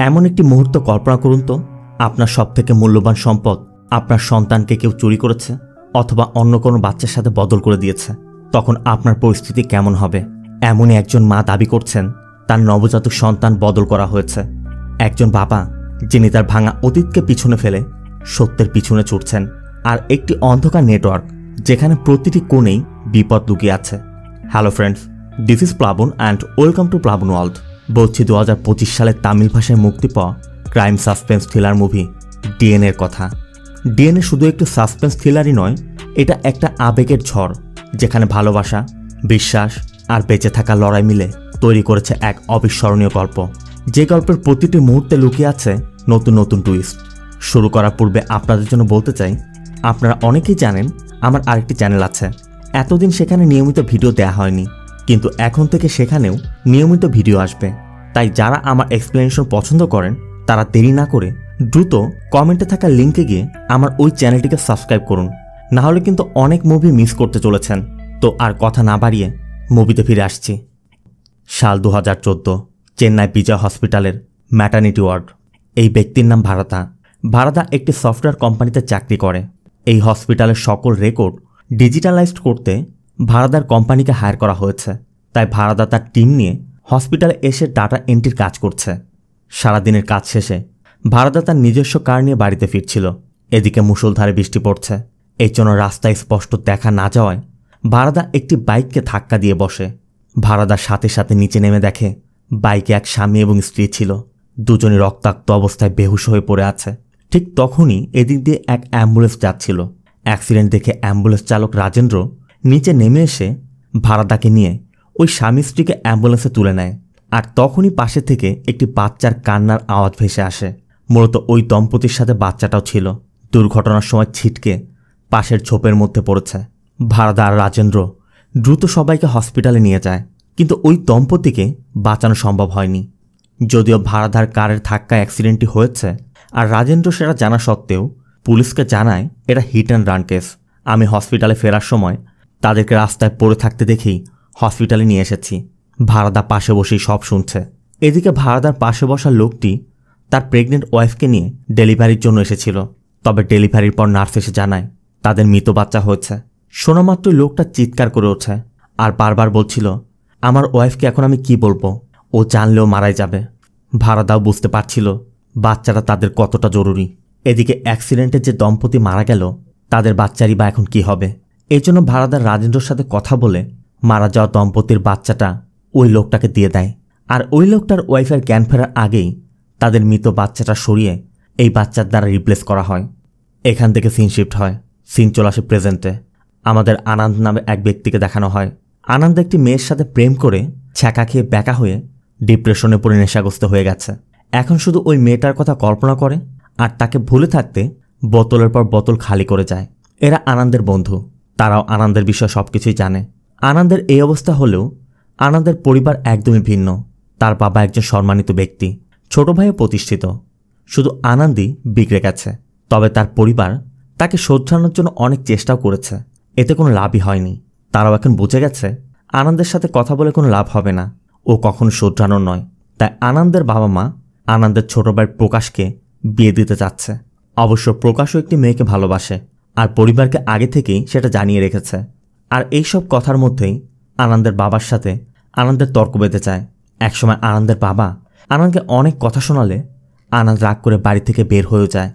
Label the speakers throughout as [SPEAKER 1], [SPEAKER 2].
[SPEAKER 1] এমন একটি মুহূর্ত কল্পনা করুন তো, আপনার সবথেকে মূল্যবান সম্পদ আপনার সন্তানকে কেউ চুরি করেছে অথবা অন্য কোনো বাচ্চার সাথে বদল করে দিয়েছে। তখন আপনার পরিস্থিতি কেমন হবে? এমনই একজন মা দাবি করছেন তার নবজাতক সন্তান বদল করা হয়েছে। একজন বাবা যিনি তার ভাঙা অতীতকে পিছনে ফেলে সত্যের পিছনে ছুটছেন। আর একটি অন্ধকার নেটওয়ার্ক যেখানে প্রতিটি কোণেই বিপদ লুকিয়ে আছে। হ্যালো ফ্রেন্ডস, দিস ইজ প্লাবন অ্যান্ড ওয়েলকাম টু প্লাবন ওয়ার্ল্ড। বলছি 2025 সালে তামিল ভাষায় মুক্তি পাওয়া ক্রাইম সাসপেন্স থ্রিলার মুভি ডিএনএর কথা। ডিএনএ শুধু একটু সাসপেন্স থ্রিলারই নয়, এটা একটা আবেগের ঝড় যেখানে ভালোবাসা, বিশ্বাস আর বেঁচে থাকার লড়াই মিলে তৈরি করেছে এক অবিস্মরণীয় গল্প। যে গল্পের প্রতিটি মুহূর্তে লুকিয়ে আছে নতুন নতুন টুইস্ট। শুরু করার পূর্বে আপনাদের জন্য বলতে চাই, আপনারা অনেকেই জানেন আমার আরেকটি চ্যানেল আছে। এতদিন সেখানে নিয়মিত ভিডিও দেয়া হয়নি, কিন্তু এখন থেকে সেখানেও নিয়মিত ভিডিও আসবে। তাই যারা আমার এক্সপ্লেনেশন পছন্দ করেন তারা দেরি না করে দ্রুত কমেন্টে থাকা লিঙ্কে গিয়ে আমার ওই চ্যানেলটিকে সাবস্ক্রাইব করুন, না হলে কিন্তু অনেক মুভি মিস করতে চলেছেন। তো আর কথা না বাড়িয়ে মুভিতে ফিরে আসছি। সাল 2014, চেন্নাই বিজয় হসপিটালের ম্যাটার্নিটি ওয়ার্ড। এই ব্যক্তির নাম ভারদা। ভারদা একটি সফটওয়্যার কোম্পানিতে চাকরি করে। এই হসপিটালের সকল রেকর্ড ডিজিটালাইজড করতে ভারদার কোম্পানিকে হায়ার করা হয়েছে। তাই ভারদা তার টিম নিয়ে হসপিটালে এসে ডাটা এন্ট্রির কাজ করছে। সারাদিনের কাজ শেষে ভারদা তার নিজস্ব কার নিয়ে বাড়িতে ফিরছিল। এদিকে মুষলধারে বৃষ্টি পড়ছে। এই জন্য রাস্তায় স্পষ্ট দেখা না যাওয়ায় ভারদা একটি বাইককে ধাক্কা দিয়ে বসে। ভারদার সাথে সাথে নিচে নেমে দেখে বাইকে এক স্বামী এবং স্ত্রী ছিল। দুজনই রক্তাক্ত অবস্থায় বেহুশ হয়ে পড়ে আছে। ঠিক তখনই এদিক দিয়ে এক অ্যাম্বুলেন্স যাচ্ছিল। অ্যাক্সিডেন্ট দেখে অ্যাম্বুলেন্স চালক রাজেন্দ্র নিচে নেমে এসে ভারদাকে নিয়ে ওই স্বামী স্ত্রীকে অ্যাম্বুলেন্সে তুলে নেয়। আর তখনই পাশে থেকে একটি বাচ্চার কান্নার আওয়াজ ভেসে আসে। মূলত ওই দম্পতির সাথে বাচ্চাটাও ছিল। দুর্ঘটনার সময় ছিটকে পাশের ঝোপের মধ্যে পড়েছে। ভারদা আর রাজেন্দ্র দ্রুত সবাইকে হসপিটালে নিয়ে যায়, কিন্তু ওই দম্পতিকে বাঁচানো সম্ভব হয়নি। যদিও ভারদার কারের ধাক্কায় অ্যাক্সিডেন্টটি হয়েছে আর রাজেন্দ্র সেটা জানা সত্ত্বেও পুলিশকে জানায় এটা হিট অ্যান্ড রান কেস। আমি হসপিটালে ফেরার সময় তাদেরকে রাস্তায় পড়ে থাকতে দেখেই হসপিটালে নিয়ে এসেছি। ভারদা পাশে বসেই সব শুনছে। এদিকে ভারদার পাশে বসা লোকটি তার প্রেগনেন্ট ওয়াইফকে নিয়ে ডেলিভারির জন্য এসেছিল। তবে ডেলিভারির পর নার্স এসে জানায় তাদের মৃত বাচ্চা হয়েছে। শোনা মাত্রই লোকটা চিৎকার করে ওঠে আর বারবার বলছিল, আমার ওয়াইফকে এখন আমি কি বলবো, ও জানলেও মারাই যাবে। ভারদাও বুঝতে পারছিল বাচ্চাটা তাদের কতটা জরুরি। এদিকে অ্যাক্সিডেন্টে যে দম্পতি মারা গেল তাদের বাচ্চারই বা এখন কি হবে। এই জন্য ভারদার রাজেন্দ্রর সাথে কথা বলে মারা যাওয়া দম্পতির বাচ্চাটা ওই লোকটাকে দিয়ে দেয়। আর ওই লোকটার ওয়াইফের জ্ঞান ফেরার আগেই তাদের মৃত বাচ্চাটা সরিয়ে এই বাচ্চার দ্বারা রিপ্লেস করা হয়। এখান থেকে সিন শিফট হয়। সিন চলে আসে প্রেজেন্টে। আমাদের আনন্দ নামে এক ব্যক্তিকে দেখানো হয়। আনন্দ একটি মেয়ের সাথে প্রেম করে ছ্যাঁকা খেয়ে ব্যাকা হয়ে ডিপ্রেশনে পড়ে নেশাগ্রস্ত হয়ে গেছে। এখন শুধু ওই মেয়েটার কথা কল্পনা করে আর তাকে ভুলে থাকতে বোতলের পর বোতল খালি করে যায়। এরা আনন্দের বন্ধু, তারাও আনন্দের বিষয়ে সবকিছুই জানে। আনন্দের এই অবস্থা হলেও আনন্দের পরিবার একদমই ভিন্ন। তার বাবা একজন সম্মানিত ব্যক্তি, ছোট ভাইও প্রতিষ্ঠিত। শুধু আনন্দই বিগড়ে গেছে। তবে তার পরিবার তাকে শোধরানোর জন্য অনেক চেষ্টাও করেছে, এতে কোনো লাভই হয়নি। তারাও এখন বুঝে গেছে আনন্দের সাথে কথা বলে কোনো লাভ হবে না, ও কখনো শোধরানোর নয়। তাই আনন্দের বাবা মা আনন্দের ছোট ভাই প্রকাশকে বিয়ে দিতে চাচ্ছে। অবশ্য প্রকাশও একটি মেয়েকে ভালোবাসে আর পরিবারকে আগে থেকেই সেটা জানিয়ে রেখেছে। আর এইসব কথার মধ্যেই আনন্দের বাবার সাথে আনন্দের তর্ক বেঁধে যায়। একসময় আনন্দের বাবা আনন্দকে অনেক কথা শোনালে আনন্দ রাগ করে বাড়ি থেকে বের হয়ে যায়।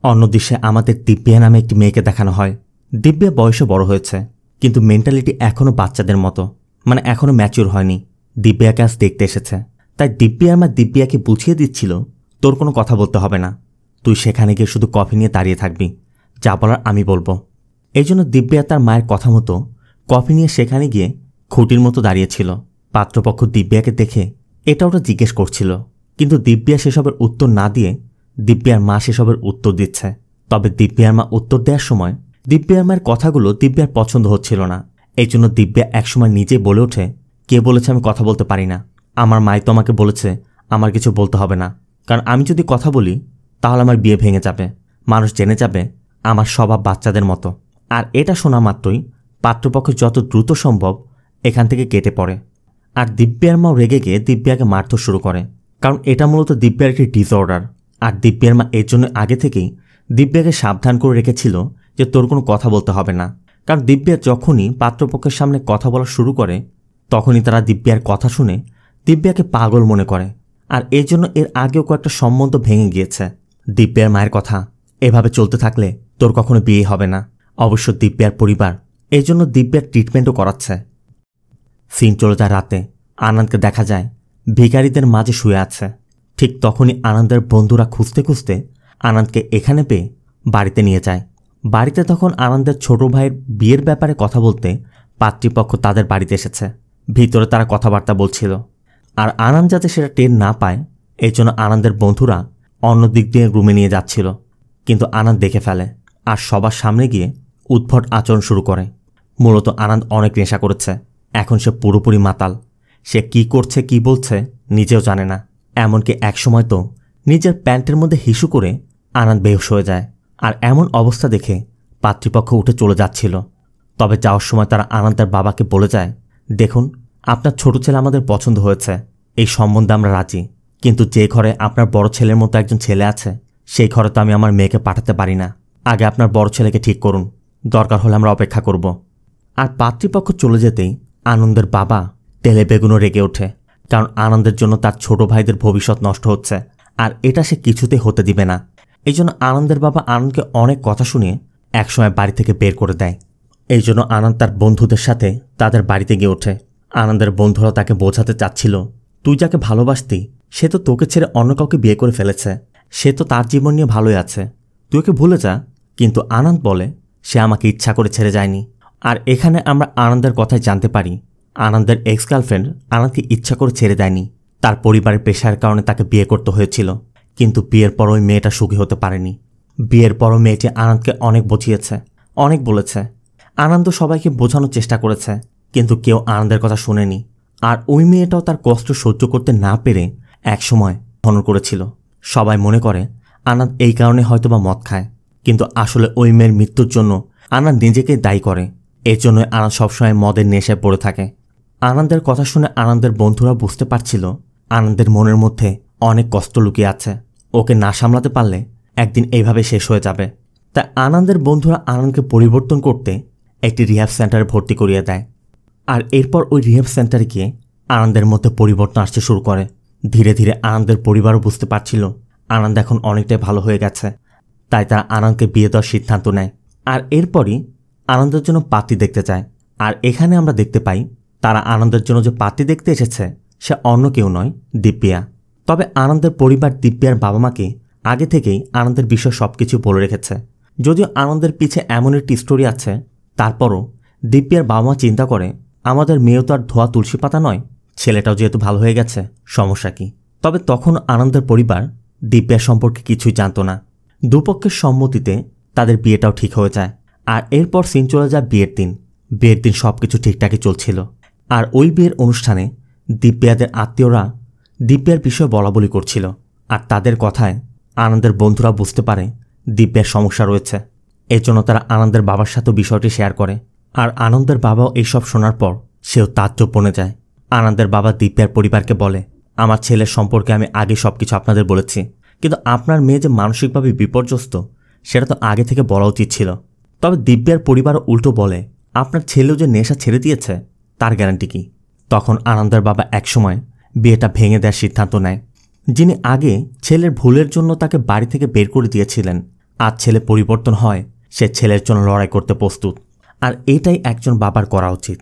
[SPEAKER 1] অন্য দৃশ্যে আমাদের দিব্যা নামে একটি মেয়েকে দেখানো হয়। দিব্যা বয়সে বড় হয়েছে, কিন্তু মেন্টালিটি এখনও বাচ্চাদের মতো, মানে এখনও ম্যাচিউর হয়নি। দিব্যাকে আজ দেখতে এসেছে। তাই দিব্যা আমার দিব্যাকে বুঝিয়ে দিচ্ছিল, তোর কোনো কথা বলতে হবে না, তুই সেখানে গিয়ে শুধু কফি নিয়ে দাঁড়িয়ে থাকবি, যা বলার আমি বলবো। এই জন্য দিব্যা তার মায়ের কথা মতো কফি নিয়ে সেখানে গিয়ে খুঁটির মতো দাঁড়িয়েছিল। পাত্রপক্ষ দিব্যাকে দেখে এটা ওটা জিজ্ঞেস করছিল, কিন্তু দিব্যা সেসবের উত্তর না দিয়ে দিব্যার মা সেসবের উত্তর দিচ্ছে। তবে দিব্যার মা উত্তর দেওয়ার সময় দিব্যার মায়ের কথাগুলো দিব্যার পছন্দ হচ্ছিল না। এই জন্য দিব্যা একসময় নিজেই বলে ওঠে, কে বলেছে আমি কথা বলতে পারি না? আমার মাই তো আমাকে বলেছে আমার কিছু বলতে হবে না, কারণ আমি যদি কথা বলি তাহলে আমার বিয়ে ভেঙে যাবে, মানুষ জেনে যাবে আমার স্বভাব বাচ্চাদের মতো। আর এটা শোনা মাত্রই পাত্রপক্ষ যত দ্রুত সম্ভব এখান থেকে কেটে পড়ে। আর দিব্যার মাও রেগে গিয়ে দিব্যাকে মারধর শুরু করে। কারণ এটা মূলত দিব্যার একটি ডিসঅর্ডার। আর দিব্যার মা এর জন্য আগে থেকেই দিব্যাকে সাবধান করে রেখেছিল যে তোর কোনো কথা বলতে হবে না। কারণ দিব্যা যখনই পাত্রপক্ষের সামনে কথা বলা শুরু করে তখনই তারা দিব্যার কথা শুনে দিব্যাকে পাগল মনে করে। আর এর জন্য এর আগেও কয়েকটা সম্বন্ধ ভেঙে গিয়েছে। দিব্যার মায়ের কথা, এভাবে চলতে থাকলে তোর কখনো বিয়ে হবে না। অবশ্য দিব্যার পরিবার এই জন্য দিব্যার ট্রিটমেন্টও করাচ্ছে। সিন চলে যায় রাতে। আনন্দকে দেখা যায় ভিখারিদের মাঝে শুয়ে আছে। ঠিক তখনই আনন্দের বন্ধুরা খুঁজতে খুঁজতে আনন্দকে এখানে পেয়ে বাড়িতে নিয়ে যায়। বাড়িতে তখন আনন্দের ছোট ভাইয়ের বিয়ের ব্যাপারে কথা বলতে পাত্রীপক্ষ তাদের বাড়িতে এসেছে। ভিতরে তারা কথাবার্তা বলছিল। আর আনন্দ যাতে সেটা টের না পায় এই জন্য আনন্দের বন্ধুরা অন্য দিক দিয়ে রুমে নিয়ে যাচ্ছিল। কিন্তু আনন্দ দেখে ফেলে আর সবার সামনে গিয়ে উদ্ভট আচরণ শুরু করে। মূলত আনন্দ অনেক নেশা করেছে, এখন সে পুরোপুরি মাতাল। সে কি করছে কি বলছে নিজেও জানে না। এমনকি একসময় তো নিজের প্যান্টের মধ্যে হিসু করে আনন্দ বেহুশ হয়ে যায়। আর এমন অবস্থা দেখে পাত্রীপক্ষ উঠে চলে যাচ্ছিল। তবে যাওয়ার সময় তারা আনন্দের বাবাকে বলে যায়, দেখুন আপনার ছোট ছেলে আমাদের পছন্দ হয়েছে, এই সম্বন্ধে আমরা রাজি। কিন্তু যে ঘরে আপনার বড় ছেলের মতো একজন ছেলে আছে সেই ঘরে তো আমি আমার মেয়েকে পাঠাতে পারি না। আগে আপনার বড় ছেলেকে ঠিক করুন, দরকার হলে আমরা অপেক্ষা করব। আর পাত্রীপক্ষ চলে যেতেই আনন্দের বাবা তেলে বেগুনও রেগে ওঠে। কারণ আনন্দের জন্য তার ছোট ভাইদের ভবিষ্যৎ নষ্ট হচ্ছে আর এটা সে কিছুতেই হতে দিবে না। এই জন্য আনন্দের বাবা আনন্দকে অনেক কথা শুনিয়ে একসময় বাড়ি থেকে বের করে দেয়। এই জন্য আনন্দ তার বন্ধুদের সাথে তাদের বাড়িতে গিয়ে ওঠে। আনন্দের বন্ধুরা তাকে বোঝাতে চাচ্ছিল, তুই যাকে ভালোবাসতি সে তো তোকে ছেড়ে অন্য কাউকে বিয়ে করে ফেলেছে, সে তো তার জীবন নিয়ে ভালোই আছে, তুই ওকে ভুলে যা। কিন্তু আনন্দ বলে সে আমাকে ইচ্ছা করে ছেড়ে যায়নি। আর এখানে আমরা আনন্দের কথায় জানতে পারি আনন্দের এক্স গার্লফ্রেন্ড আনন্দকে ইচ্ছা করে ছেড়ে দেয়নি। তার পরিবারের পেশার কারণে তাকে বিয়ে করতে হয়েছিল। কিন্তু বিয়ের পর ওই মেয়েটা সুখী হতে পারেনি। বিয়ের পরও মেয়েটি আনন্দকে অনেক বুঝিয়েছে, অনেক বলেছে। আনন্দ সবাইকে বোঝানোর চেষ্টা করেছে কিন্তু কেউ আনন্দের কথা শুনেনি। আর ওই মেয়েটাও তার কষ্ট সহ্য করতে না পেরে একসময় হনন করেছিল। সবাই মনে করে আনন্দ এই কারণে হয়তোবা মদ খায়, কিন্তু আসলে ওই মেয়ের মৃত্যুর জন্য আনন্দ নিজেকে দায়ী করে। এর জন্য আনন্দ সবসময় মদের নেশায় পড়ে থাকে। আনন্দের কথা শুনে আনন্দের বন্ধুরা বুঝতে পারছিল আনন্দের মনের মধ্যে অনেক কষ্ট লুকিয়ে আছে। ওকে না সামলাতে পারলে একদিন এইভাবে শেষ হয়ে যাবে। তাই আনন্দের বন্ধুরা আনন্দকে পরিবর্তন করতে একটি রিহ্যাব সেন্টারে ভর্তি করিয়ে দেয়। আর এরপর ওই রিহ্যাব সেন্টারে গিয়ে আনন্দের মধ্যে পরিবর্তন আসতে শুরু করে। ধীরে ধীরে আনন্দের পরিবারও বুঝতে পারছিল আনন্দ এখন অনেকটাই ভালো হয়ে গেছে। তাই তারা আনন্দকে বিয়ে দেওয়ার সিদ্ধান্ত নেয়। আর এরপরই আনন্দের জন্য পাত্রী দেখতে যায়। আর এখানে আমরা দেখতে পাই তারা আনন্দের জন্য যে পাত্রী দেখতে এসেছে সে অন্য কেউ নয়, দিব্যা। তবে আনন্দের পরিবার দিব্যার বাবা মাকে আগে থেকেই আনন্দের বিষয় সবকিছু বলে রেখেছে। যদিও আনন্দের পিছে এমন একটি স্টোরি আছে, তারপরও দিব্যার বাবা মা চিন্তা করে আমাদের মেয়েও তো আর ধোয়া তুলসী পাতা নয়, ছেলেটাও যেহেতু ভালো হয়ে গেছে সমস্যা কি। তবে তখন আনন্দের পরিবার দিব্যার সম্পর্কে কিছুই জানত না। দুপক্ষের সম্মতিতে তাদের বিয়েটাও ঠিক হয়ে যায়। আর এরপর সিন চলে যায় বিয়ের দিন। বিয়ের দিন সবকিছু ঠিকঠাকই চলছিল। আর ওই বিয়ের অনুষ্ঠানে দিব্যাদের আত্মীয়রা দিব্যার বিষয়ে বলাবলি করছিল। আর তাদের কথায় আনন্দের বন্ধুরা বুঝতে পারে দিব্যার সমস্যা রয়েছে। এর জন্য তারা আনন্দের বাবার সাথে বিষয়টি শেয়ার করে। আর আনন্দের বাবাও এইসব শোনার পর সেও তাজ্জব বনে যায়। আনন্দের বাবা দিব্যার পরিবারকে বলে, আমার ছেলের সম্পর্কে আমি আগে সবকিছু আপনাদের বলেছি, কিন্তু আপনার মেয়ে যে মানসিকভাবে বিপর্যস্ত সেটা তো আগে থেকে বলা উচিত ছিল। তবে দিব্যার পরিবারও উল্টো বলে, আপনার ছেলেও যে নেশা ছেড়ে দিয়েছে তার গ্যারান্টি কি। তখন আনন্দের বাবা একসময় বিয়েটা ভেঙে দেওয়ার সিদ্ধান্ত নেয়। যিনি আগে ছেলের ভুলের জন্য তাকে বাড়ি থেকে বের করে দিয়েছিলেন, আজ ছেলে পরিবর্তন হয়, সে ছেলের জন্য লড়াই করতে প্রস্তুত। আর এটাই একজন বাবার করা উচিত।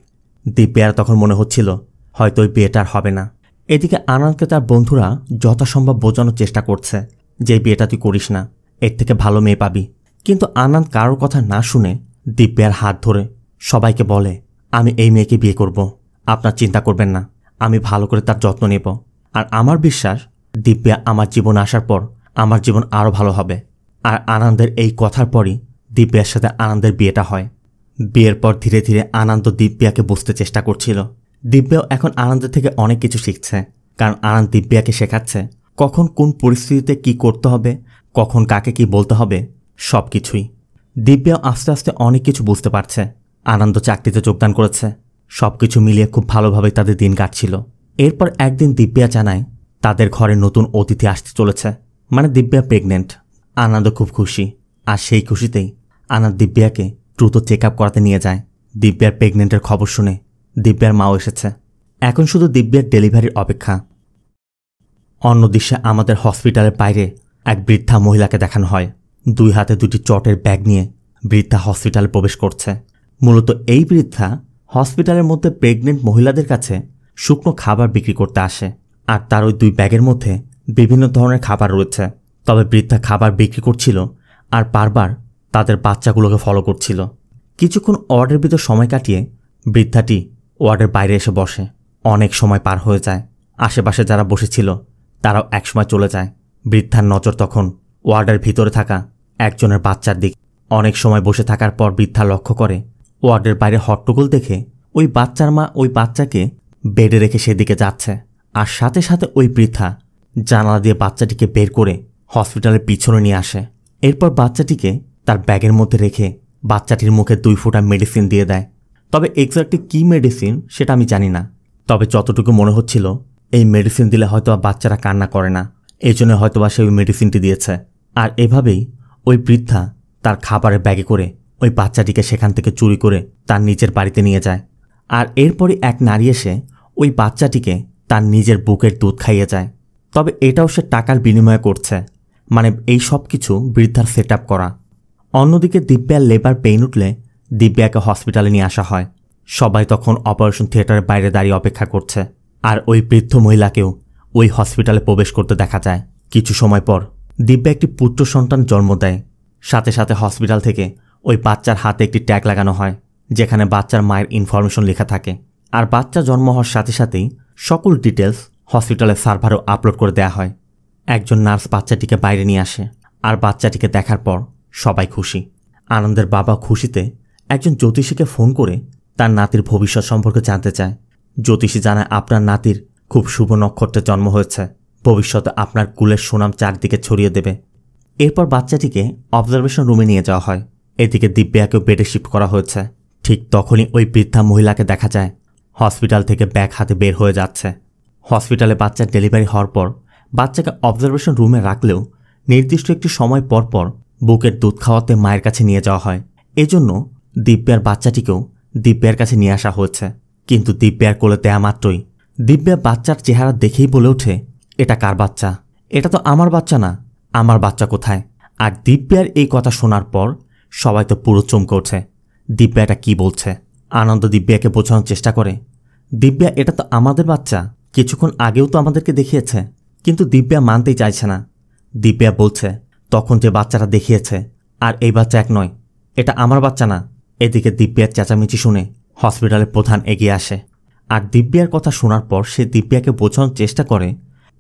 [SPEAKER 1] দিব্যার তখন মনে হচ্ছিল হয়তো ওই বিয়েটা আর হবে না। এদিকে আনন্দকে তার বন্ধুরা যথাসম্ভব বোঝানোর চেষ্টা করছে যে বিয়েটা তুই করিস না, এর থেকে ভালো মেয়ে পাবি। কিন্তু আনন্দ কারোর কথা না শুনে দিব্যার হাত ধরে সবাইকে বলে, আমি এই মেয়েকে বিয়ে করব, আপনার চিন্তা করবেন না, আমি ভালো করে তার যত্ন নেব। আর আমার বিশ্বাস দিব্যা আমার জীবন আসার পর আমার জীবন আরও ভালো হবে। আর আনন্দের এই কথার পরই দিব্যার সাথে আনন্দের বিয়েটা হয়। বিয়ের পর ধীরে ধীরে আনন্দ দিব্যাকে বুঝতে চেষ্টা করছিল। দিব্যাও এখন আনন্দের থেকে অনেক কিছু শিখছে, কারণ আনন্দ দিব্যাকে শেখাচ্ছে কখন কোন পরিস্থিতিতে কি করতে হবে, কখন কাকে কি বলতে হবে, সব কিছুই। দিব্যাও আস্তে আস্তে অনেক কিছু বুঝতে পারছে। আনন্দ চাকরিতে যোগদান করেছে, সব কিছু মিলিয়ে খুব ভালোভাবে তাদের দিন কাটছিল। এরপর একদিন দিব্যা জানায় তাদের ঘরে নতুন অতিথি আসতে চলেছে, মানে দিব্যা প্রেগনেন্ট। আনন্দ খুব খুশি, আর সেই খুশিতেই আনন্দ দিব্যাকে দ্রুত চেক আপ করাতে নিয়ে যায়। দিব্যার প্রেগনেন্টের খবর শুনে দিব্যার মাও এসেছে। এখন শুধু দিব্যার ডেলিভারির অপেক্ষা। অন্য দৃশ্যে আমাদের হসপিটালের বাইরে এক বৃদ্ধা মহিলাকে দেখানো হয়। 2 হাতে 2টি চটের ব্যাগ নিয়ে বৃদ্ধা হসপিটালে প্রবেশ করছে। মূলত এই বৃদ্ধা হসপিটালের মধ্যে প্রেগনেন্ট মহিলাদের কাছে শুকনো খাবার বিক্রি করতে আসে, আর তার ওই 2 ব্যাগের মধ্যে বিভিন্ন ধরনের খাবার রয়েছে। তবে বৃদ্ধা খাবার বিক্রি করছিল আর বারবার তাদের বাচ্চাগুলোকে ফলো করছিল। কিছুক্ষণ ওয়ার্ডের ভিতর সময় কাটিয়ে বৃদ্ধাটি ওয়ার্ডের বাইরে এসে বসে। অনেক সময় পার হয়ে যায়। আশেপাশে যারা বসেছিল তারাও একসময় চলে যায়। বৃদ্ধার নজর তখন ওয়ার্ডের ভিতরে থাকা একজনের বাচ্চার দিক। অনেক সময় বসে থাকার পর বৃদ্ধা লক্ষ্য করে ওয়ার্ডের বাইরে হট্টগোল দেখে ওই বাচ্চার মা ওই বাচ্চাকে বেডে রেখে সেদিকে যাচ্ছে। আর সাথে সাথে ওই বৃদ্ধা জানালা দিয়ে বাচ্চাটিকে বের করে হসপিটালের পিছনে নিয়ে আসে। এরপর বাচ্চাটিকে তার ব্যাগের মধ্যে রেখে বাচ্চাটির মুখে 2 ফোঁটা মেডিসিন দিয়ে দেয়। তবে এক্স্যাক্টলি কী মেডিসিন সেটা আমি জানি না। তবে যতটুকু মনে হচ্ছিল এই মেডিসিন দিলে হয়তোবা বাচ্চারা কান্না করে না, এই জন্য হয়তোবা সে ওই মেডিসিনটি দিয়েছে। আর এভাবেই ওই বৃদ্ধা তার খাবারের ব্যাগে করে ওই বাচ্চাটিকে সেখান থেকে চুরি করে তার নিজের বাড়িতে নিয়ে যায়। আর এরপরই এক নারী এসে ওই বাচ্চাটিকে তার নিজের বুকের দুধ খাইয়ে যায়। তবে এটাও সে টাকার বিনিময়ে করছে, মানে এই সব কিছু বৃদ্ধার সেট আপ করা। অন্যদিকে দিব্যার লেবার পেইন উঠলে দিব্যাকে হসপিটালে নিয়ে আসা হয়। সবাই তখন অপারেশন থিয়েটারের বাইরে দাঁড়িয়ে অপেক্ষা করছে। আর ওই বৃদ্ধ মহিলাকেও ওই হসপিটালে প্রবেশ করতে দেখা যায়। কিছু সময় পর দিব্যা একটি পুত্র সন্তান জন্ম দেয়। সাথে সাথে হসপিটাল থেকে ওই বাচ্চার হাতে একটি ট্যাগ লাগানো হয়, যেখানে বাচ্চার মায়ের ইনফরমেশন লেখা থাকে। আর বাচ্চা জন্ম হওয়ার সাথে সাথেই সকল ডিটেলস হসপিটালের সার্ভারেও আপলোড করে দেওয়া হয়। একজন নার্স বাচ্চাটিকে বাইরে নিয়ে আসে, আর বাচ্চাটিকে দেখার পর সবাই খুশি। আনন্দের বাবা খুশিতে একজন জ্যোতিষীকে ফোন করে তার নাতির ভবিষ্যৎ সম্পর্কে জানতে চায়। জ্যোতিষী জানায় আপনার নাতির খুব শুভ নক্ষত্রে জন্ম হয়েছে, ভবিষ্যতে আপনার কুলের সুনাম চারদিকে ছড়িয়ে দেবে। এরপর বাচ্চাটিকে অবজারভেশন রুমে নিয়ে যাওয়া হয়। এদিকে দিব্যাকেও বেডে শিফট করা হয়েছে। ঠিক তখনই ওই বৃদ্ধা মহিলাকে দেখা যায় হসপিটাল থেকে ব্যাগ হাতে বের হয়ে যাচ্ছে। হসপিটালে বাচ্চার ডেলিভারি হওয়ার পর বাচ্চাকে অবজারভেশন রুমে রাখলেও নির্দিষ্ট একটি সময় পর পর বুকের দুধ খাওয়াতে মায়ের কাছে নিয়ে যাওয়া হয়। এজন্য দিব্যার বাচ্চাটিকেও দিব্যার কাছে নিয়ে আসা হয়েছে। কিন্তু দিব্যার কোলে দেয়া মাত্রই দিব্যা বাচ্চার চেহারা দেখেই বলে ওঠে, এটা কার বাচ্চা? এটা তো আমার বাচ্চা না, আমার বাচ্চা কোথায়? আর দিব্যার এই কথা শোনার পর সবাই তো পুরো চমকে ওঠে। দিব্যা এটা কী বলছে? আনন্দ দিব্যাকে বোঝানোর চেষ্টা করে, দিব্যা এটা তো আমাদের বাচ্চা, কিছুক্ষণ আগেও তো আমাদেরকে দেখিয়েছে। কিন্তু দিব্যা মানতেই চাইছে না। দিব্যা বলছে তখন যে বাচ্চাটা দেখিয়েছে আর এই বাচ্চা এক নয়, এটা আমার বাচ্চা না। এদিকে দিব্যার চেঁচামেচি শুনে হসপিটালের প্রধান এগিয়ে আসে। আর দিব্যার কথা শোনার পর সে দিব্যাকে বোঝানোর চেষ্টা করে,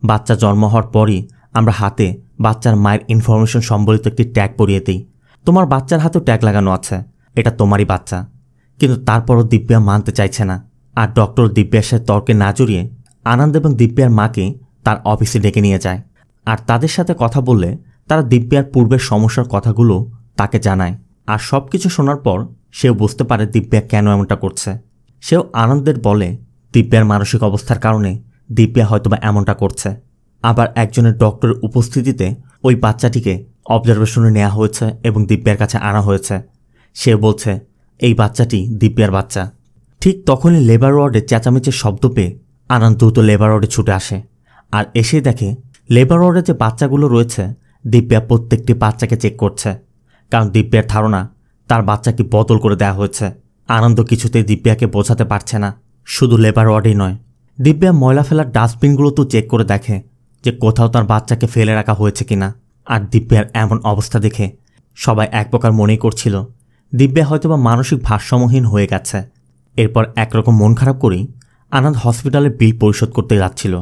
[SPEAKER 1] বাচ্চা জন্ম হওয়ার পরই আমরা হাতে বাচ্চার মায়ের ইনফরমেশন সম্বলিত একটি ট্যাগ পরিয়ে দিই। তোমার বাচ্চার হাতেও ট্যাগ লাগানো আছে, এটা তোমারই বাচ্চা। কিন্তু তারপরও দিব্যা মানতে চাইছে না। আর ডক্টর দিব্যার সাথে তর্কে না জড়িয়ে আনন্দ এবং দিব্যার মাকে তার অফিসে ডেকে নিয়ে যায়। আর তাদের সাথে কথা বললে তারা দিব্যার পূর্বের সমস্যার কথাগুলো তাকে জানায়। আর সব কিছু শোনার পর সেও বুঝতে পারে দিব্যা কেন এমনটা করছে। সেও আনন্দের বলে দিব্যার মানসিক অবস্থার কারণে দিব্যা হয়তোবা এমনটা করছে। আবার একজনের ডক্টরের উপস্থিতিতে ওই বাচ্চাটিকে অবজারভেশনে নেওয়া হয়েছে এবং দিব্যার কাছে আনা হয়েছে। সে বলছে এই বাচ্চাটি দিব্যার বাচ্চা। ঠিক তখনই লেবার ওয়ার্ডে চেঁচামেচির শব্দ পেয়ে আনন্দ দ্রুত লেবার ওয়ার্ডে ছুটে আসে। আর এসে দেখে লেবার ওয়ার্ডে যে বাচ্চাগুলো রয়েছে দিব্যা প্রত্যেকটি বাচ্চাকে চেক করছে, কারণ দিব্যার ধারণা তার বাচ্চাকে বদল করে দেওয়া হয়েছে। আনন্দ কিছুতেই দিব্যাকে বোঝাতে পারছে না। শুধু লেবার ওয়ার্ডেই নয়, দিব্যা ময়লা ফেলার ডাস্টবিনগুলোতেও চেক করে দেখে যে কোথাও তার বাচ্চাকে ফেলে রাখা হয়েছে কিনা। আর দিব্যার এমন অবস্থা দেখে সবাই এক প্রকার মনেই করছিল দিব্যা হয়তোবা মানসিক ভারসাম্যহীন হয়ে গেছে। এরপর একরকম মন খারাপ করেই আনন্দ হসপিটালে বিল পরিশোধ করতে যাচ্ছিল।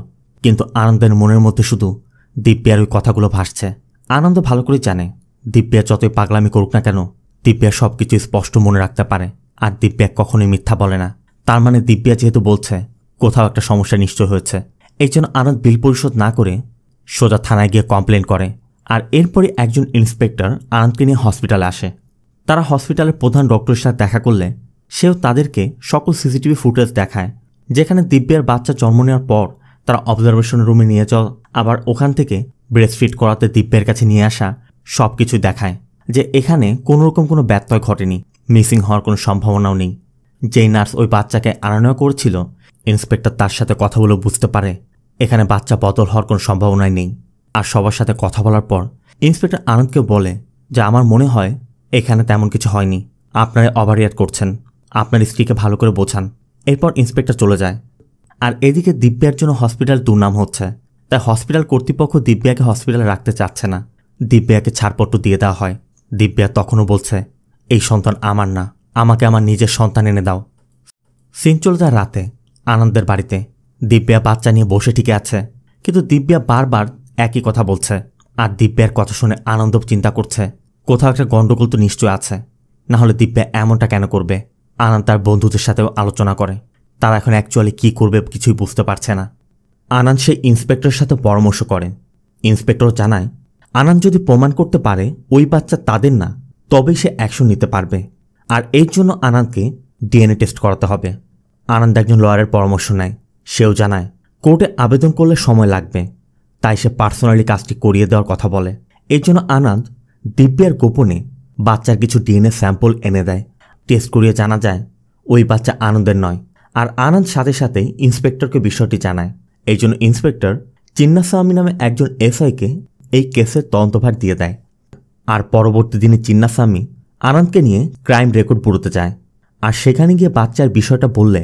[SPEAKER 1] কিন্তু আনন্দের মনের মধ্যে শুধু দিব্যার ওই কথাগুলো ভাসছে। আনন্দ ভালো করে জানে দিব্যা যতই পাগলামি করুক না কেন, দিব্যা সব কিছু স্পষ্ট মনে রাখতে পারে। আর দিব্যা কখনোই মিথ্যা বলে না। তার মানে দিব্যা যেহেতু বলছে কোথাও একটা সমস্যা নিশ্চয় হয়েছে। এই জন্য আনন্দ বিল পরিশোধ না করে সোজা থানায় গিয়ে কমপ্লেন করে। আর এরপরে একজন ইন্সপেক্টর আনন্দকে নিয়ে হসপিটালে আসে। তারা হসপিটালের প্রধান ডক্টরের সাথে দেখা করলে সেও তাদেরকে সকল সিসিটিভি ফুটেজ দেখায়, যেখানে দিব্যার বাচ্চা জন্ম নেওয়ার পর তারা অবজারভেশন রুমে নিয়ে যাওয়া, আবার ওখান থেকে ব্রেস্ট ফিড করাতে দিব্যের কাছে নিয়ে আসা সব কিছু দেখায় যে এখানে কোনোরকম কোনো ব্যত্যয় ঘটেনি, মিসিং হওয়ার কোনো সম্ভাবনাও নেই। যেই নার্স ওই বাচ্চাকে আনা করেছিল, ইন্সপেক্টর তার সাথে কথা বলে বুঝতে পারে এখানে বাচ্চা বদল হওয়ার কোনো সম্ভাবনাই নেই। আর সবার সাথে কথা বলার পর ইন্সপেক্টর আনন্দকে বলে যে আমার মনে হয় এখানে তেমন কিছু হয়নি, আপনারা ওভাররিঅ্যাক্ট করছেন, আপনার স্ত্রীকে ভালো করে বোঝান। এরপর ইন্সপেক্টর চলে যায়। আর এদিকে দিব্যার জন্য হসপিটাল দুর্নাম হচ্ছে, তাই হসপিটাল কর্তৃপক্ষ দিব্যাকে হসপিটালে রাখতে চাচ্ছে না। দিব্যাকে ছাড়পত্র দিয়ে দেওয়া হয়। দিব্যা তখনও বলছে এই সন্তান আমার না, আমাকে আমার নিজের সন্তান এনে দাও। সিন চলে যায় রাতে আনন্দের বাড়িতে। দিব্যা বাচ্চা নিয়ে বসে ঠিকই আছে, কিন্তু দিব্যা বারবার একই কথা বলছে। আর দিব্যার কথা শুনে আনন্দ চিন্তা করছে কোথাও একটা গণ্ডগোল তো নিশ্চয় আছে, না হলে দিব্যা এমনটা কেন করবে। আনন্দ তার বন্ধুদের সাথেও আলোচনা করে, তারা এখন অ্যাকচুয়ালি কী করবে কিছুই বুঝতে পারছে না। আনন্দ সেই ইন্সপেক্টরের সাথে পরামর্শ করে। ইন্সপেক্টর জানায় আনন্দ যদি প্রমাণ করতে পারে ওই বাচ্চা তাদের না, তবেই সে অ্যাকশন নিতে পারবে। আর এর জন্য আনন্দকে ডিএনএ টেস্ট করাতে হবে। আনন্দ একজন লয়ারের পরামর্শ নেয়। সেও জানায় কোর্টে আবেদন করলে সময় লাগবে, তাই সে পার্সোনালি কাজটি করিয়ে দেওয়ার কথা বলে। এর জন্য আনন্দ দিব্যার গোপনে বাচ্চার কিছু ডিএনএ স্যাম্পল এনে দেয়। টেস্ট করিয়ে জানা যায় ওই বাচ্চা আনন্দের নয়। আর আনন্দ সাথে সাথেই ইন্সপেক্টরকে বিষয়টি জানায়। এই জন্য ইন্সপেক্টর চিন্নাস্বামী নামে একজন এসআইকে এই কেসের তদন্তভার দিয়ে দেয়। আর পরবর্তী দিনে চিন্নাস্বামী আনন্দকে নিয়ে ক্রাইম রেকর্ড ব্যুরোতে যায়। আর সেখানে গিয়ে বাচ্চার বিষয়টা বললে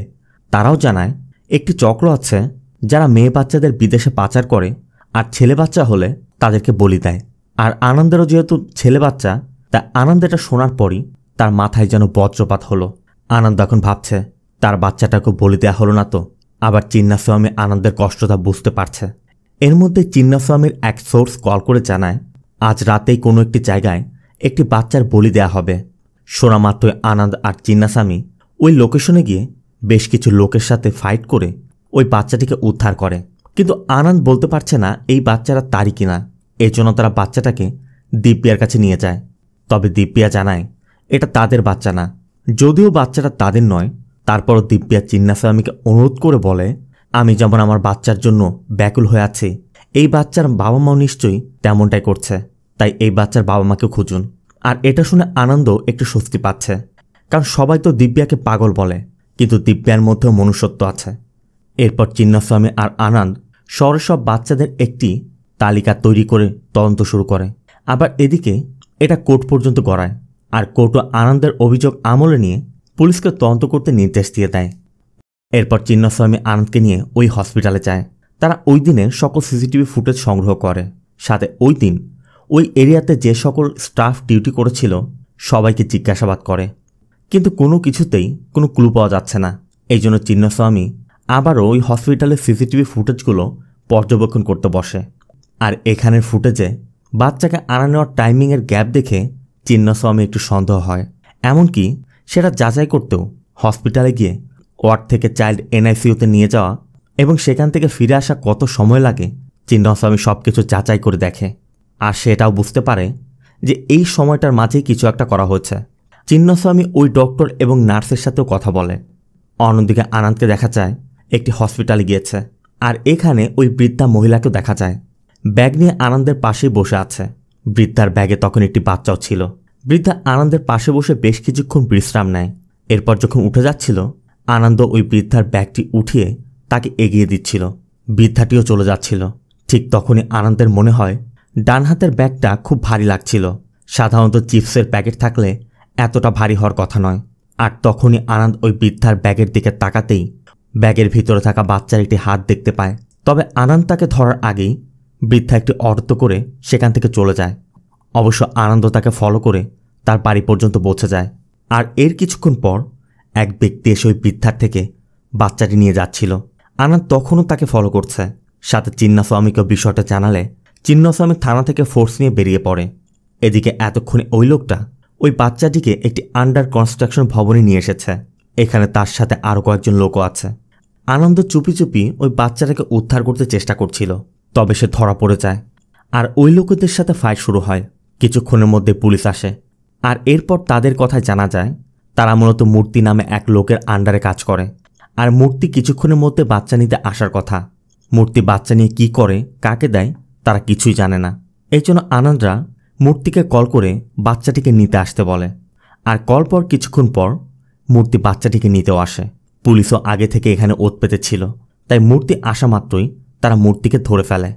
[SPEAKER 1] তারাও জানায় একটি চক্র আছে যারা মেয়ে বাচ্চাদের বিদেশে পাচার করে, আর ছেলে বাচ্চা হলে তাদেরকে বলি দেয়। আর আনন্দেরও যেহেতু ছেলে বাচ্চা, তাই আনন্দ এটা শোনার পরই তার মাথায় যেন বজ্রপাত হলো। আনন্দ এখন ভাবছে তার বাচ্চাটাকে বলি দেওয়া হলো না তো। আবার চিন্নাস্বামী আনন্দের কষ্টটা বুঝতে পারছে। এর মধ্যে চিন্নাস্বামীর এক সোর্স কল করে জানায় আজ রাতেই কোনো একটি জায়গায় একটি বাচ্চার বলি দেয়া হবে। শোনা মাত্রই আনন্দ আর চিন্নাস্বামী ওই লোকেশনে গিয়ে বেশ কিছু লোকের সাথে ফাইট করে ওই বাচ্চাটিকে উদ্ধার করে। কিন্তু আনন্দ বলতে পারছে না এই বাচ্চারা তারই কিনা। এর জন্য তারা বাচ্চাটাকে দিব্যার কাছে নিয়ে যায়। তবে দিব্যা জানায় এটা তাদের বাচ্চা না। যদিও বাচ্চাটা তাদের নয়, তারপরও দিব্যা চিন্নাস্বামীকে অনুরোধ করে বলে আমি যেমন আমার বাচ্চার জন্য ব্যাকুল হয়ে আছি, এই বাচ্চার বাবা মাও নিশ্চয়ই তেমনটাই করছে, তাই এই বাচ্চার বাবা মাকে খুঁজুন। আর এটা শুনে আনন্দ একটু স্বস্তি পাচ্ছে, কারণ সবাই তো দিব্যাকে পাগল বলে, কিন্তু দিব্যার মধ্যেও মনুষ্যত্ব আছে। এরপর চিন্নাস্বামী আর আনন্দ শহরের সব বাচ্চাদের একটি তালিকা তৈরি করে তদন্ত শুরু করে। আবার এদিকে এটা কোর্ট পর্যন্ত গড়ায়। আর কোর্টও আনন্দের অভিযোগ আমলে নিয়ে পুলিশকে তদন্ত করতে নির্দেশ দিয়ে দেয়। এরপর চিন্নাস্বামী আনন্দকে নিয়ে ওই হসপিটালে যায়। তারা ওই দিনের সকল সিসিটিভি ফুটেজ সংগ্রহ করে, সাথে ওই দিন ওই এরিয়াতে যে সকল স্টাফ ডিউটি করেছিল সবাইকে জিজ্ঞাসাবাদ করে। কিন্তু কোনো কিছুতেই কোনো ক্লু পাওয়া যাচ্ছে না। এই জন্য চিন্নাস্বামী আবারও ওই হসপিটালের সিসিটিভি ফুটেজগুলো পর্যবেক্ষণ করতে বসে। আর এখানের ফুটেজে বাচ্চাকে আনা নেওয়ার টাইমিংয়ের গ্যাপ দেখে চিন্নাস্বামী একটু সন্দেহ হয়। এমনকি সেটা যাচাই করতেও হসপিটালে গিয়ে ওয়ার্ড থেকে চাইল্ড এনআইসিইউতে নিয়ে যাওয়া এবং সেখান থেকে ফিরে আসা কত সময় লাগে চিন্নাস্বামী সব কিছু যাচাই করে দেখে। আর সেটাও বুঝতে পারে যে এই সময়টার মাঝেই কিছু একটা করা হয়েছে। চিন্নাস্বামী ওই ডক্টর এবং নার্সের সাথেও কথা বলে। অন্যদিকে আনন্দকে দেখা যায় একটি হসপিটালে গিয়েছে। আর এখানে ওই বৃদ্ধা মহিলাকেও দেখা যায় ব্যাগ নিয়ে আনন্দের পাশেই বসে আছে। বৃদ্ধার ব্যাগে তখন একটি বাচ্চাও ছিল। বৃদ্ধা আনন্দের পাশে বসে বেশ কিছুক্ষণ বিশ্রাম নেয়। এরপর যখন উঠে যাচ্ছিল, আনন্দ ওই বৃদ্ধার ব্যাগটি উঠিয়ে তাকে এগিয়ে দিচ্ছিল। বৃদ্ধাটিও চলে যাচ্ছিল। ঠিক তখনই আনন্দের মনে হয় ডান হাতের ব্যাগটা খুব ভারী লাগছিল। সাধারণত চিপসের প্যাকেট থাকলে এতটা ভারী হওয়ার কথা নয়। আর তখনই আনন্দ ওই বৃদ্ধার ব্যাগের দিকে তাকাতেই ব্যাগের ভিতরে থাকা বাচ্চার একটি হাত দেখতে পায়। তবে আনন্দ তাকে ধরার আগেই বৃদ্ধা একটি অটো করে সেখান থেকে চলে যায়। অবশ্য আনন্দ তাকে ফলো করে তার বাড়ি পর্যন্ত পৌঁছে যায়। আর এর কিছুক্ষণ পর এক ব্যক্তি এসে ওই বৃদ্ধার থেকে বাচ্চাটি নিয়ে যাচ্ছিল। আনন্দ তখনও তাকে ফলো করছে। সাথে চিন্নাস্বামীকে বিষয়টা জানালে চিন্নাস্বামী থানা থেকে ফোর্স নিয়ে বেরিয়ে পড়ে। এদিকে এতক্ষণে ওই লোকটা ওই বাচ্চাটিকে একটি আন্ডার কনস্ট্রাকশন ভবনে নিয়ে এসেছে। এখানে তার সাথে আরও কয়েকজন লোকও আছে। আনন্দ চুপি চুপি ওই বাচ্চাটাকে উদ্ধার করতে চেষ্টা করছিল, তবে সে ধরা পড়ে যায়। আর ওই লোকদের সাথে ফাইট শুরু হয়। কিছুক্ষণের মধ্যে পুলিশ আসে। আর এরপর তাদের কথায় জানা যায় তারা মূলত মূর্তি নামে এক লোকের আন্ডারে কাজ করে। আর মূর্তি কিছুক্ষণের মধ্যে বাচ্চা নিতে আসার কথা। মূর্তি বাচ্চা নিয়ে কি করে, কাকে দেয়, তারা কিছুই জানে না। এই জন্য আনন্দরা মূর্তিকে কল করে বাচ্চাটিকে নিতে আসতে বলে। আর কল পর কিছুক্ষণ পর মূর্তি বাচ্চাটিকে নিতেও আসে। পুলিশও আগে থেকে এখানে ওত পেতে ছিল, তাই মূর্তি আসা মাত্রই তারা মূর্তিকে ধরে ফেলে।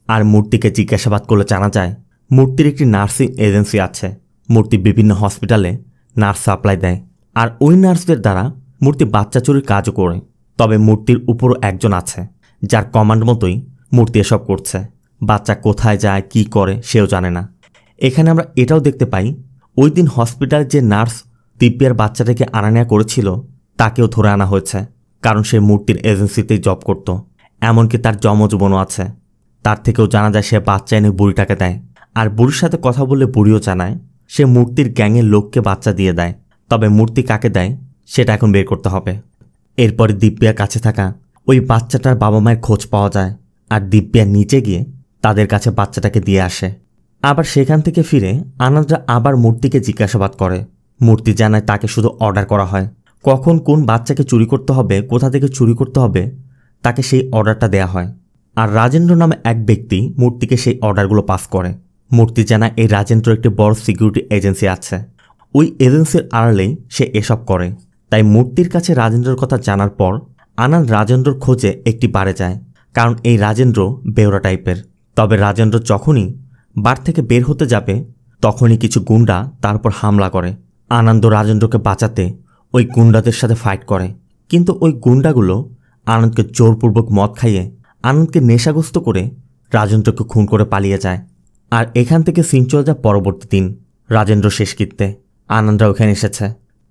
[SPEAKER 1] আর মূর্তিকে জিজ্ঞাসাবাদ করলে জানা যায় মূর্তির একটি নার্সিং এজেন্সি আছে। মূর্তি বিভিন্ন হসপিটালে নার্স সাপ্লাই দেয়, আর ওই নার্সদের দ্বারা মূর্তি বাচ্চা চুরির কাজও করে। তবে মূর্তির উপরও একজন আছে, যার কমান্ড মতোই মূর্তি এসব করছে। বাচ্চা কোথায় যায়, কি করে, সেও জানে না। এখানে আমরা এটাও দেখতে পাই ওই দিন হসপিটালে যে নার্স দিব্যার বাচ্চাটাকে আনা নেওয়া করেছিল তাকেও ধরে আনা হয়েছে, কারণ সে মূর্তির এজেন্সিতেই জব করত। এমনকি তার যমজ বোনও আছে। তার থেকেও জানা যায় সে বাচ্চা এনে বুড়িটাকে দেয়। আর বুড়ির সাথে কথা বললে বুড়িও জানায় সে মূর্তির গ্যাংয়ের লোককে বাচ্চা দিয়ে দেয়। তবে মূর্তি কাকে দেয় সেটা এখন বের করতে হবে। এরপরে দিব্যার কাছে থাকা ওই বাচ্চাটার বাবা মায়ের খোঁজ পাওয়া যায়, আর দিব্যা নিচে গিয়ে তাদের কাছে বাচ্চাটাকে দিয়ে আসে। আবার সেখান থেকে ফিরে আনন্দরা আবার মূর্তিকে জিজ্ঞাসাবাদ করে। মূর্তি জানায় তাকে শুধু অর্ডার করা হয়, কখন কোন বাচ্চাকে চুরি করতে হবে, কোথা থেকে চুরি করতে হবে, তাকে সেই অর্ডারটা দেয়া হয়। আর রাজেন্দ্র নামে এক ব্যক্তি মূর্তিকে সেই অর্ডারগুলো পাস করে। মূর্তি জানায় এই রাজেন্দ্র একটি বড় সিকিউরিটি এজেন্সি আছে, ওই এজেন্সির আড়ালেই সে এসব করে। তাই মূর্তির কাছে রাজেন্দ্রের কথা জানার পর আনন্দ রাজেন্দ্রর খোঁজে একটি বারে যায়, কারণ এই রাজেন্দ্র বেওরা টাইপের। তবে রাজেন্দ্র যখনই বার থেকে বের হতে যাবে তখনই কিছু গুন্ডা তার উপর হামলা করে। আনন্দ রাজেন্দ্রকে বাঁচাতে ওই গুন্ডাদের সাথে ফাইট করে, কিন্তু ওই গুন্ডাগুলো আনন্দকে জোরপূর্বক মদ খাইয়ে আনন্দকে নেশাগ্রস্ত করে রাজেন্দ্রকে খুন করে পালিয়ে যায়। আর এখান থেকে সিন চলে যায় পরবর্তী দিন রাজেন্দ্র শেষকৃত্যে। আনন্দরা ওখানে এসেছে।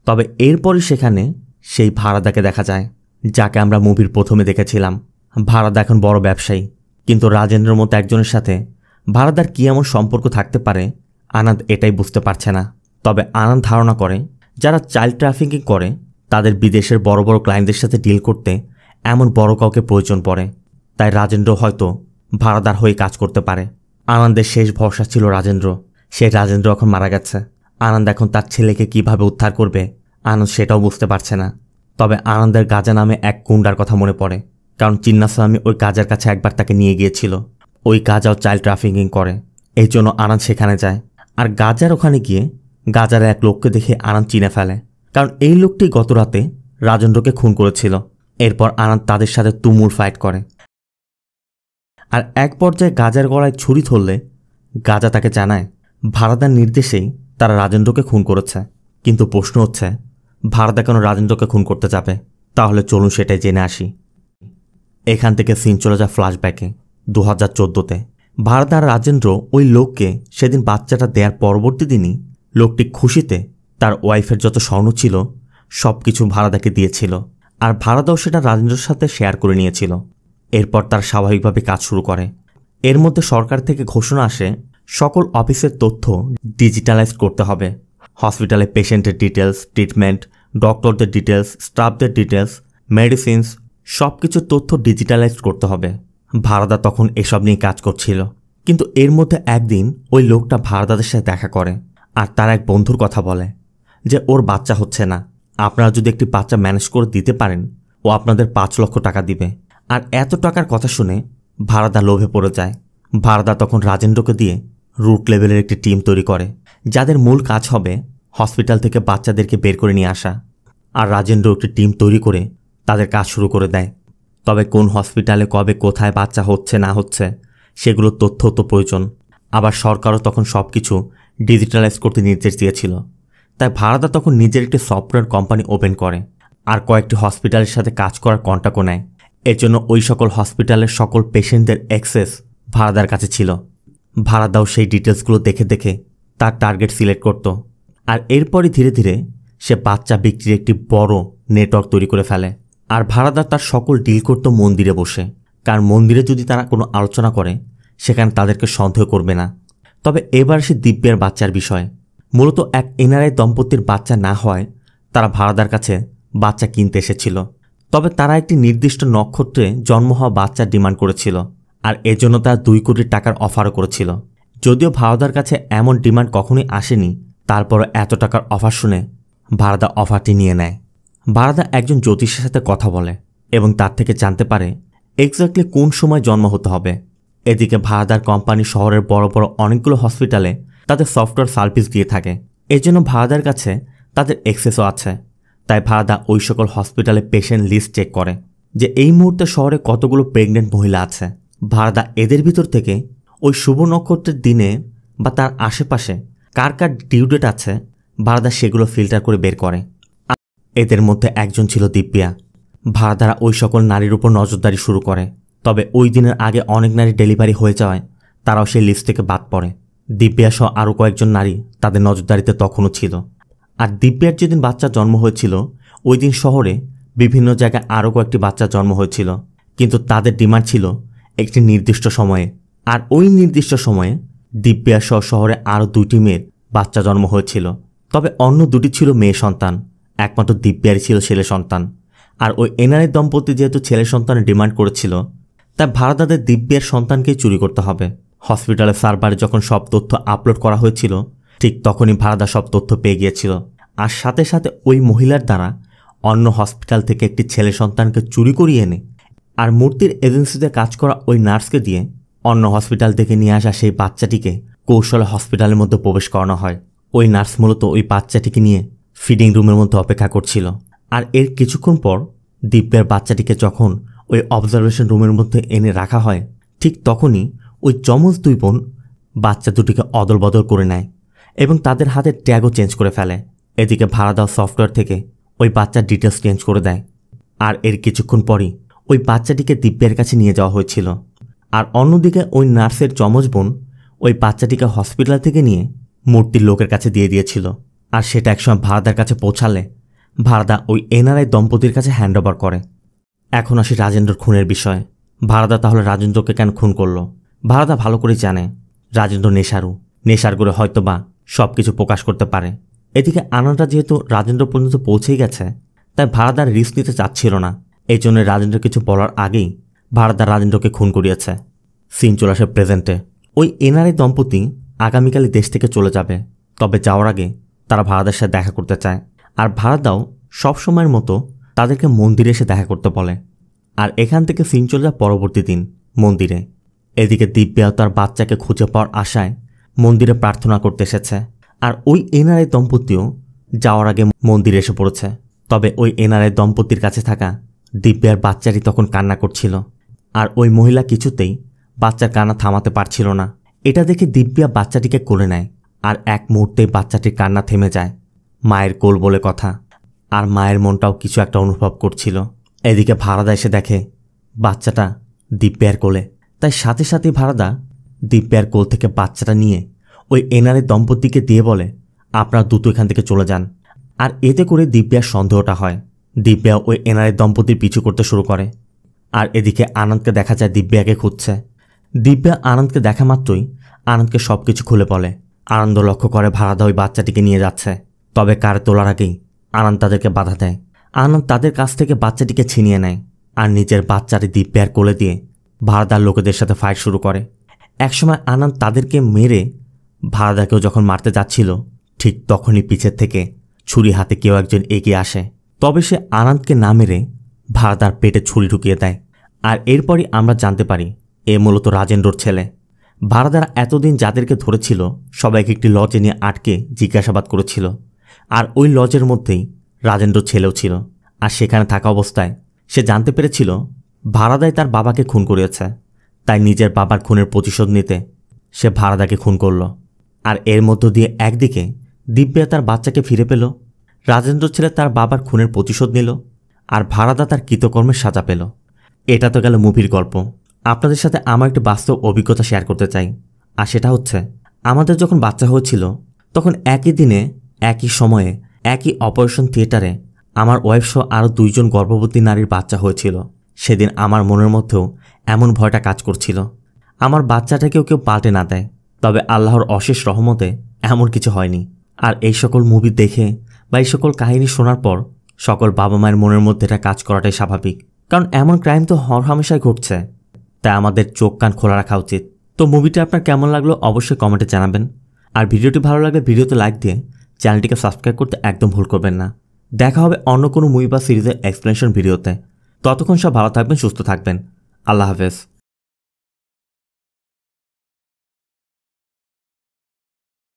[SPEAKER 1] তবে এরপরই সেখানে সেই ভাড়াদাকে দেখা যায়, যাকে আমরা মুভির প্রথমে দেখেছিলাম। ভাড়াদা এখন বড় ব্যবসায়ী, কিন্তু রাজেন্দ্রের মতো একজনের সাথে ভাড়াদার কী এমন সম্পর্ক থাকতে পারে আনন্দ এটাই বুঝতে পারছে না। তবে আনন্দ ধারণা করে যারা চাইল্ড ট্রাফিকিং করে তাদের বিদেশের বড় বড় ক্লায়েন্টদের সাথে ডিল করতে এমন বড় কাউকে প্রয়োজন পড়ে। তাই রাজেন্দ্র হয়তো ভাড়াদার হয়ে কাজ করতে পারে। আনন্দের শেষ ভরসা ছিল রাজেন্দ্র। সেই রাজেন্দ্র এখন মারা গেছে। আনন্দ এখন তার ছেলেকে কিভাবে উদ্ধার করবে আনন্দ সেটাও বুঝতে পারছে না। তবে আনন্দের গাজা নামে এক গুন্ডার কথা মনে পড়ে, কারণ চিন্নাস্বামী ওই গাজার কাছে একবার তাকে নিয়ে গিয়েছিল। ওই গাজাও চাইল্ড ট্রাফিকিং করে, এই জন্য আনন্দ সেখানে যায়। আর গাজার ওখানে গিয়ে গাজার এক লোককে দেখে আনন্দ চিনে ফেলে, কারণ এই লোকটি গত রাতে রাজেন্দ্রকে খুন করেছিল। এরপর আনন্দ তাদের সাথে তুমুল ফাইট করে। আর এক পর্যায়ে গাজার গলায় ছুরি ধরলে গাজা তাকে জানায় ভাড়াদার নির্দেশেই তারা রাজেন্দ্রকে খুন করেছে। কিন্তু প্রশ্ন হচ্ছে ভাড়াদা কেন রাজেন্দ্রকে খুন করতে যাবে? তাহলে চলুন সেটাই জেনে আসি। এখান থেকে সিন চলে যায় ফ্ল্যাশব্যাকে 2014-তে। ভাড়াদার রাজেন্দ্র ওই লোককে সেদিন বাচ্চাটা দেওয়ার পরবর্তী দিনই লোকটি খুশিতে তার ওয়াইফের যত স্বর্ণ ছিল সব কিছু ভাড়াদাকে দিয়েছিল, আর ভাড়াদাও সেটা রাজেন্দ্রের সাথে শেয়ার করে নিয়েছিল। এরপর তার স্বাভাবিকভাবে কাজ শুরু করে। এর মধ্যে সরকার থেকে ঘোষণা আসে সকল অফিসের তথ্য ডিজিটালাইজ করতে হবে। হসপিটালে পেশেন্টের ডিটেলস, ট্রিটমেন্ট, ডক্টরদের ডিটেলস, স্টাফদের ডিটেলস, মেডিসিনস সব কিছুর তথ্য ডিজিটালাইজ করতে হবে। ভাড়াদা তখন এসব নিয়ে কাজ করছিল। কিন্তু এর মধ্যে একদিন ওই লোকটা ভাড়াদাদের সাথে দেখা করে, আর তার এক বন্ধুর কথা বলে যে ওর বাচ্চা হচ্ছে না, আপনারা যদি একটি বাচ্চা ম্যানেজ করে দিতে পারেন ও আপনাদের 5 লক্ষ টাকা দিবে। আর এত টাকার কথা শুনে ভাড়াদা লোভে পড়ে যায়। ভাড়াদা তখন রাজেন্দ্রকে দিয়ে রুট লেভেলের একটি টিম তৈরি করে, যাদের মূল কাজ হবে হসপিটাল থেকে বাচ্চাদেরকে বের করে নিয়ে আসা। আর রাজেন্দ্র একটি টিম তৈরি করে তাদের কাজ শুরু করে দেয়। তবে কোন হসপিটালে কবে কোথায় বাচ্চা হচ্ছে না হচ্ছে সেগুলোর তথ্য তো প্রয়োজন। আবার সরকারও তখন সব কিছু ডিজিটালাইজ করতে নির্দেশ দিয়েছিল। তাই ভাড়াদা তখন নিজের একটি সফটওয়্যার কোম্পানি ওপেন করে, আর কয়েকটি হসপিটালের সাথে কাজ করার কন্ট্যাক্টও নেয়। এর জন্য ওই সকল হসপিটালের সকল পেশেন্টদের অ্যাক্সেস ভাড়াদার কাছে ছিল। ভাড়াদাও সেই ডিটেলসগুলো দেখে দেখে তার টার্গেট সিলেক্ট করত। আর এরপরই ধীরে ধীরে সে বাচ্চা বিক্রির একটি বড় নেটওয়ার্ক তৈরি করে ফেলে। আর ভাড়াদার তার সকল ডিল করত মন্দিরে বসে, কারণ মন্দিরে যদি তারা কোনো আলোচনা করে সেখানে তাদেরকে সন্দেহ করবে না। তবে এবার সে দিব্যের বাচ্চার বিষয়। মূলত এক এনআরআই দম্পতির বাচ্চা না হয় তারা ভাড়াদার কাছে বাচ্চা কিনতে এসেছিল। তবে তারা একটি নির্দিষ্ট নক্ষত্রে জন্ম হওয়া বাচ্চার ডিমান্ড করেছিল, আর এজন্য তারা 2 কোটি টাকার অফারও করেছিল। যদিও ভাড়াদার কাছে এমন ডিমান্ড কখনোই আসেনি, তারপরও এত টাকার অফার শুনে ভাড়াদা অফারটি নিয়ে নেয়। ভাড়াদা একজন জ্যোতিষের সাথে কথা বলে এবং তার থেকে জানতে পারে এক্স্যাক্টলি কোন সময় জন্ম হতে হবে। এদিকে ভাড়াদার কোম্পানি শহরের বড় বড় অনেকগুলো হসপিটালে তাদের সফটওয়্যার সার্ভিস দিয়ে থাকে। এজন্য ভাড়াদার কাছে তাদের অ্যাক্সেসও আছে। তাই ভাড়াদা ওই সকল হসপিটালে পেশেন্ট লিস্ট চেক করে যে এই মুহূর্তে শহরে কতগুলো প্রেগনেন্ট মহিলা আছে। ভাড়াদা এদের ভিতর থেকে ওই শুভ নক্ষত্রের দিনে বা তার আশেপাশে কার কার ডিউ ডেট আছে ভাড়াদা সেগুলো ফিল্টার করে বের করে। এদের মধ্যে একজন ছিল দিব্যা। ভাড়াদারা ওই সকল নারীর উপর নজরদারি শুরু করে। তবে ওই দিনের আগে অনেক নারী ডেলিভারি হয়ে যাওয়ায় তারাও সেই লিস্ট থেকে বাদ পড়ে। দিব্যা সহ আরও কয়েকজন নারী তাদের নজরদারিতে তখনও ছিল। আর দিব্যার যেদিন বাচ্চা জন্ম হয়েছিল ওই দিন শহরে বিভিন্ন জায়গায় আরও কয়েকটি বাচ্চা জন্ম হয়েছিল, কিন্তু তাদের ডিমান্ড ছিল একটি নির্দিষ্ট সময়ে। আর ওই নির্দিষ্ট সময়ে দিব্যা সহ শহরে আরও 2টি মেয়ের বাচ্চা জন্ম হয়েছিল। তবে অন্য 2টি ছিল মেয়ে সন্তান, একমাত্র দিব্যারই ছিল ছেলে সন্তান। আর ওই এনআরআই দম্পতি যেহেতু ছেলে সন্তানের ডিমান্ড করেছিল, তাই ভাড়াদাদের দিব্যার সন্তানকেই চুরি করতে হবে। হসপিটালের সার্ভারে যখন সব তথ্য আপলোড করা হয়েছিল ঠিক তখনই ভাড়াদা সব তথ্য পেয়ে গিয়েছিল। আর সাথে সাথে ওই মহিলার দ্বারা অন্য হসপিটাল থেকে একটি ছেলে সন্তানকে চুরি করিয়ে এনে আর মূর্তির এজেন্সিতে কাজ করা ওই নার্সকে দিয়ে অন্য হসপিটাল থেকে নিয়ে আসা সেই বাচ্চাটিকে কৌশলে হসপিটালের মধ্যে প্রবেশ করানো হয়। ওই নার্স মূলত ওই বাচ্চাটিকে নিয়ে ফিডিং রুমের মধ্যে অপেক্ষা করছিল। আর এর কিছুক্ষণ পর দিব্যার বাচ্চাটিকে যখন ওই অবজারভেশন রুমের মধ্যে এনে রাখা হয় ঠিক তখনই ওই যমজ 2 বোন বাচ্চা দুটিকে অদল বদল করে নেয় এবং তাদের হাতে ট্যাগও চেঞ্জ করে ফেলে। এদিকে ভাড়া দেওয়া সফটওয়্যার থেকে ওই বাচ্চার ডিটেলস চেঞ্জ করে দেয়। আর এর কিছুক্ষণ পরই ওই বাচ্চাটিকে দিব্যার কাছে নিয়ে যাওয়া হয়েছিল। আর অন্যদিকে ওই নার্সের যমজ বোন ওই বাচ্চাটিকে হসপিটাল থেকে নিয়ে মূর্তির লোকের কাছে দিয়ে দিয়েছিল। আর সেটা একসময় ভাড়াদার কাছে পৌঁছালে ভাড়াদা ওই এনআরআই দম্পতির কাছে হ্যান্ড ওভার করে। এখন আসি রাজেন্দ্র খুনের বিষয়ে। ভাড়াদা তাহলে রাজেন্দ্রকে কেন খুন করল? ভাড়াদা ভালো করেই জানে রাজেন্দ্র নেশার করে হয়তোবা সব কিছু প্রকাশ করতে পারে। এদিকে আনন্দটা যেহেতু রাজেন্দ্র পর্যন্ত পৌঁছেই গেছে তাই ভাড়াদার রিস্ক নিতে চাচ্ছিল না। এই জন্য রাজেন্দ্র কিছু বলার আগেই ভাড়াদার রাজেন্দ্রকে খুন করিয়েছে। সিন চলে আসে প্রেজেন্টে। ওই এনআরআই দম্পতি আগামীকালই দেশ থেকে চলে যাবে। তবে যাওয়ার আগে তারা ভাড়াদার সাথে দেখা করতে চায়। আর ভাড়াদাও সবসময়ের মতো তাদেরকে মন্দিরে এসে দেখা করতে বলে। আর এখান থেকে সিন চলে যায় পরবর্তী দিন মন্দিরে। এদিকে দিব্যাও তার বাচ্চাকে খুঁজে পাওয়ার আশায় মন্দিরে প্রার্থনা করতে এসেছে। আর ওই এনআরআই দম্পতিও যাওয়ার আগে মন্দিরে এসে পড়েছে। তবে ওই এনআরআই দম্পতির কাছে থাকা দিব্যার বাচ্চাটি তখন কান্না করছিল। আর ওই মহিলা কিছুতেই বাচ্চার কান্না থামাতে পারছিল না। এটা দেখে দিব্যা বাচ্চাটিকে কোলে নেয়। আর এক মুহূর্তেই বাচ্চাটির কান্না থেমে যায়। মায়ের কোল বলে কথা। আর মায়ের মনটাও কিছু একটা অনুভব করছিল। এদিকে ভাড়াদা এসে দেখে বাচ্চাটা দিব্যার কোলে। তাই সাথে সাথেই ভাড়াদা দিব্যার কোল থেকে বাচ্চাটা নিয়ে ওই এনআরআই দম্পতিকে দিয়ে বলে আপনারা দ্রুত এখান থেকে চলে যান। আর এতে করে দিব্যার সন্দেহটা হয়। দিব্যা ওই এনআরআই দম্পতির পিছু করতে শুরু করে। আর এদিকে আনন্দকে দেখা যায় দিব্যাকে খুঁজছে। দিব্যা আনন্দকে দেখা মাত্রই আনন্দকে সব কিছু খুলে বলে। আনন্দ লক্ষ্য করে ভাড়াদা ওই বাচ্চাটিকে নিয়ে যাচ্ছে। তবে কারে তোলার আগেই আনন্দ তাদেরকে বাধা দেয়। আনন্দ তাদের কাছ থেকে বাচ্চাটিকে ছিনিয়ে নেয় আর নিজের বাচ্চাটি দিব্যার কোলে দিয়ে ভাড়াদার লোকেদের সাথে ফাইট শুরু করে। একসময় আনন্দ তাদেরকে মেরে ভাড়াদাকেও যখন মারতে যাচ্ছিল ঠিক তখনই পিছের থেকে ছুরি হাতে কেউ একজন এগিয়ে আসে। তবে সে আনন্দকে না মেরে ভাড়াদার পেটে ছুরি ঢুকিয়ে দেয়। আর এরপরই আমরা জানতে পারি এ মূলত রাজেন্দ্রর ছেলে। ভাড়াদারা এতদিন যাদেরকে ধরেছিল সবাইকে একটি লজে নিয়ে আটকে জিজ্ঞাসাবাদ করেছিল। আর ওই লজের মধ্যেই রাজেন্দ্র ছেলেও ছিল। আর সেখানে থাকা অবস্থায় সে জানতে পেরেছিল ভাড়াদাই তার বাবাকে খুন করিয়েছে। তাই নিজের বাবার খুনের প্রতিশোধ নিতে সে ভাড়াদাকে খুন করল। আর এর মধ্য দিয়ে একদিকে দিব্যা তার বাচ্চাকে ফিরে পেল, রাজেন্দ্র ছেলে তার বাবার খুনের প্রতিশোধ নিল, আর ভাড়াদা তার কৃতকর্মের সাজা পেল। এটা তো গেল মুভির গল্প। আপনাদের সাথে আমার একটি বাস্তব অভিজ্ঞতা শেয়ার করতে চাই। আর সেটা হচ্ছে আমাদের যখন বাচ্চা হয়েছিল তখন একই দিনে একই সময়ে একই অপারেশন থিয়েটারে আমার ওয়াইফ সহ আরও 2 জন গর্ভবতী নারীর বাচ্চা হয়েছিল। সেদিন আমার মনের মধ্যেও এমন ভয়টা কাজ করছিল আমার বাচ্চাটাকেও কেউ পাল্টে না দেয়। তবে আল্লাহর অশেষ রহমতে এমন কিছু হয়নি। আর এই সকল মুভি দেখে বা এই সকল কাহিনী শোনার পর সকল বাবা মায়ের মনের মধ্যে এটা কাজ করাটাই স্বাভাবিক। কারণ এমন ক্রাইম তো হরহামেশাই ঘটছে। তাই আমাদের চোখ কান খোলা রাখা উচিত। তো মুভিটা আপনার কেমন লাগলো অবশ্যই কমেন্টে জানাবেন। আর ভিডিওটি ভালো লাগলে ভিডিওতে লাইক দিয়ে চ্যানেলটিকে সাবস্ক্রাইব করতে একদম ভুল করবেন না। দেখা হবে অন্য কোনো মুভি বা সিরিজের এক্সপ্লেনেশন ভিডিওতে। ততক্ষণ সব ভালো থাকবেন, সুস্থ থাকবেন। আল্লাহ হাফেজ।